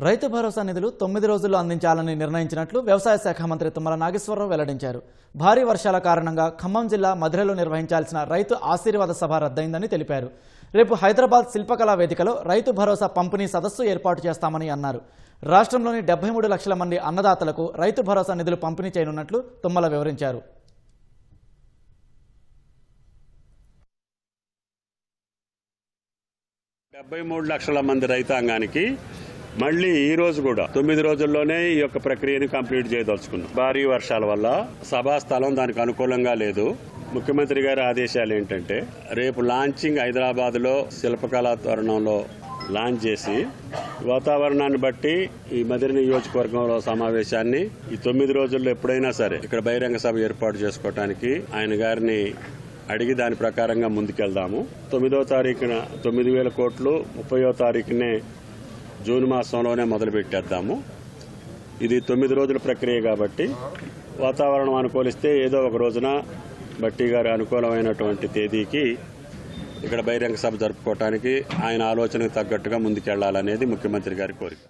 రైతు భరోసా నిధులు 9 రోజుల్లో అందించాలని నిర్ణయించినట్లు వ్యవసాయ శాఖ మంత్రి తుమ్మల నాగేశ్వరరావు వెల్లడించారు. భారీ వర్షాల కారణంగా ఖమ్మం జిల్లా మధురలో నిర్వహించాల్సిన రైతు ఆశీర్వాద సభ రద్దయిందని తెలిపారు. రేపు హైదరాబాద్ శిల్పకళా వేదికలో రైతు భరోసా పంపిణీ సదస్సు ఏర్పాటు చేస్తామని అన్నారు. రాష్ట్రంలోని 73 లక్షల మంది అన్నదాతలకు రైతు భరోసా నిధులు పంపిణీ చేయనున్నట్లు తుమ్మల వివరించారు. లక్షల మంది రైతాంగానికి మళ్లీ ఈ రోజు కూడా 9 రోజుల్లోనే ఈ యొక్క ప్రక్రియను కంప్లీట్ చేయదలుచుకున్నాం. భారీ వర్షాల వల్ల సభాస్థలం దానికి అనుకూలంగా లేదు. ముఖ్యమంత్రి గారి ఆదేశాలు ఏంటంటే రేపు లాంచింగ్ హైదరాబాద్ లో శిల్పకళా తరుణంలో లాంచ్ చేసి వాతావరణాన్ని బట్టి ఈ మదిరి నియోజకవర్గంలో సమావేశాన్ని ఈ 9 రోజుల్లో ఎప్పుడైనా సరే ఇక్కడ బహిరంగ సభ ఏర్పాటు చేసుకోవడానికి ఆయన గారిని అడిగి దాని ప్రకారంగా ముందుకెళ్దాము. 9వ తారీఖున 9,000 కోట్లు, 30వ తారీఖునే జూన్ మాసంలోనే మొదలు పెట్టేద్దాము. ఇది 9 రోజుల ప్రక్రియ కాబట్టి వాతావరణం అనుకూలిస్తే ఏదో ఒక రోజున బట్టి గారి అనుకూలమైనటువంటి తేదీకి ఇక్కడ బహిరంగ సభ జరుపుకోవడానికి ఆయన ఆలోచనకు తగ్గట్టుగా ముందుకెళ్లాలనేది ముఖ్యమంత్రి గారి కోరిక.